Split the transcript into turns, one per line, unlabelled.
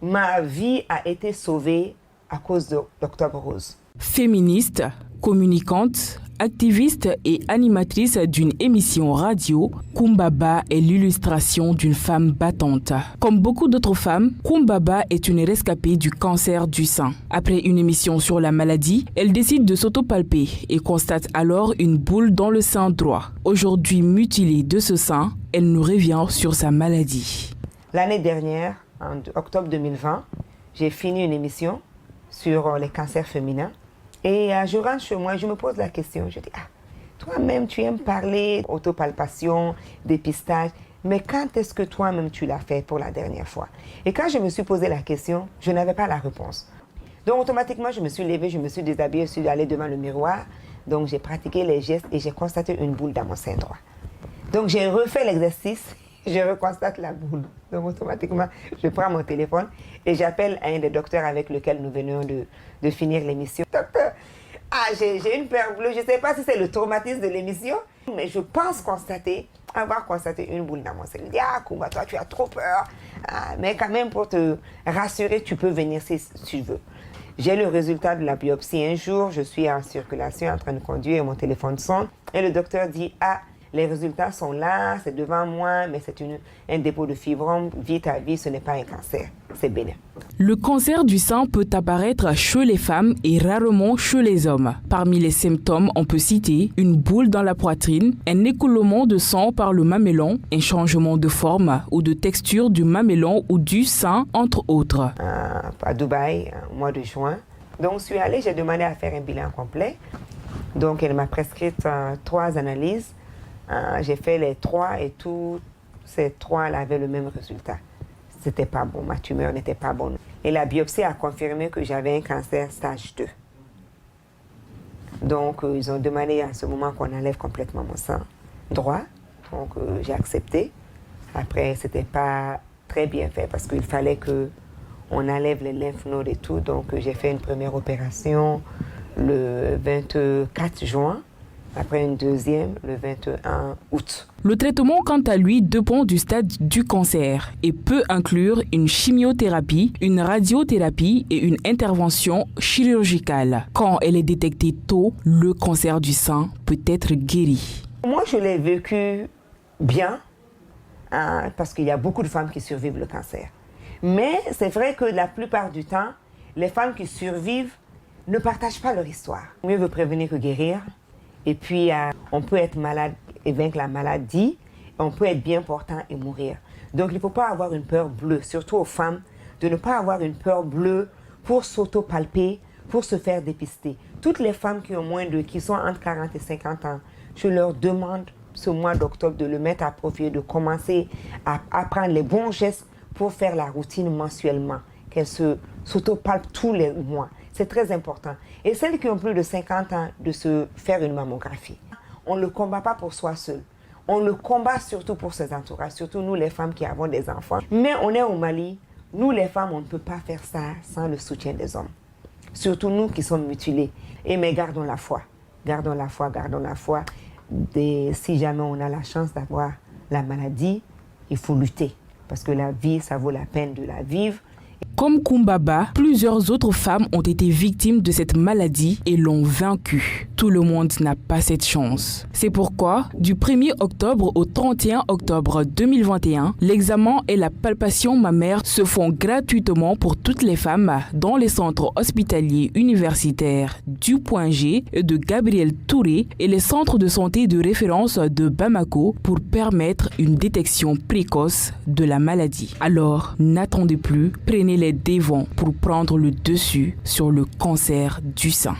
Ma vie a été sauvée à cause d'Octobre Rose.
Féministe, communicante, activiste et animatrice d'une émission radio, Kumbaba est l'illustration d'une femme battante. Comme beaucoup d'autres femmes, Kumbaba est une rescapée du cancer du sein. Après une émission sur la maladie, elle décide de s'autopalper et constate alors une boule dans le sein droit. Aujourd'hui mutilée de ce sein, elle nous revient sur sa maladie.
L'année dernière, en octobre 2020, j'ai fini une émission sur les cancers féminins. Et je rentre chez moi et je me pose la question. Je dis, toi-même, tu aimes parler autopalpation, dépistage, mais quand est-ce que toi-même tu l'as fait pour la dernière fois? Et quand je me suis posé la question, je n'avais pas la réponse. Donc automatiquement, je me suis levée, je me suis déshabillée, je suis allée devant le miroir. Donc j'ai pratiqué les gestes et j'ai constaté une boule dans mon sein droit. Donc j'ai refait l'exercice, je reconstate la boule. Donc automatiquement, je prends mon téléphone et j'appelle un des docteurs avec lequel nous venions de finir l'émission. Docteur, j'ai une peur bleue, je ne sais pas si c'est le traumatisme de l'émission, mais je pense avoir constaté une boule dans mon sein. Il dit, Kumba, toi tu as trop peur, mais quand même pour te rassurer, tu peux venir si tu veux. J'ai le résultat de la biopsie un jour, je suis en circulation en train de conduire, mon téléphone sonne et le docteur dit, les résultats sont là, c'est devant moi, mais c'est un dépôt de fibrome. Vite à vie, ce n'est pas un cancer, c'est bénin.
Le cancer du sein peut apparaître chez les femmes et rarement chez les hommes. Parmi les symptômes, on peut citer une boule dans la poitrine, un écoulement de sang par le mamellon, un changement de forme ou de texture du mamellon ou du sein, entre autres.
À Dubaï, au mois de juin. Donc, je suis allée, j'ai demandé à faire un bilan complet. Donc, elle m'a prescrit 3 analyses. J'ai fait les 3 et tous ces 3 avaient le même résultat. C'était pas bon, ma tumeur n'était pas bonne. Et la biopsie a confirmé que j'avais un cancer stage 2. Donc ils ont demandé à ce moment qu'on enlève complètement mon sein droit. Donc j'ai accepté. Après, c'était pas très bien fait parce qu'il fallait qu'on enlève les lymph-nodes et tout. Donc j'ai fait une première opération le 24 juin. Après une deuxième, le 21 août.
Le traitement, quant à lui, dépend du stade du cancer et peut inclure une chimiothérapie, une radiothérapie et une intervention chirurgicale. Quand elle est détectée tôt, le cancer du sein peut être guéri.
Moi, je l'ai vécu bien, parce qu'il y a beaucoup de femmes qui survivent le cancer. Mais c'est vrai que la plupart du temps, les femmes qui survivent ne partagent pas leur histoire. Mieux vaut prévenir que guérir. Et puis, on peut être malade et vaincre la maladie, on peut être bien portant et mourir. Donc, il ne faut pas avoir une peur bleue, surtout aux femmes, de ne pas avoir une peur bleue pour s'auto-palper, pour se faire dépister. Toutes les femmes qui sont entre 40 et 50 ans, je leur demande ce mois d'octobre de le mettre à profit, de commencer à apprendre les bons gestes pour faire la routine mensuellement, qu'elles s'auto-palpent tous les mois. C'est très important. Et celles qui ont plus de 50 ans, de se faire une mammographie. On ne le combat pas pour soi seul. On le combat surtout pour ses entourages, surtout nous les femmes qui avons des enfants. Mais on est au Mali, nous les femmes, on ne peut pas faire ça sans le soutien des hommes. Surtout nous qui sommes mutilés. Mais gardons la foi. Gardons la foi, gardons la foi. Si jamais on a la chance d'avoir la maladie, il faut lutter. Parce que la vie, ça vaut la peine de la vivre.
Comme Kumbaba, plusieurs autres femmes ont été victimes de cette maladie et l'ont vaincue. Tout le monde n'a pas cette chance. C'est pourquoi, du 1er octobre au 31 octobre 2021, l'examen et la palpation mammaire se font gratuitement pour toutes les femmes dans les centres hospitaliers universitaires du Point G et de Gabriel Touré et les centres de santé de référence de Bamako pour permettre une détection précoce de la maladie. Alors, n'attendez plus, prenez les devants pour prendre le dessus sur le cancer du sein.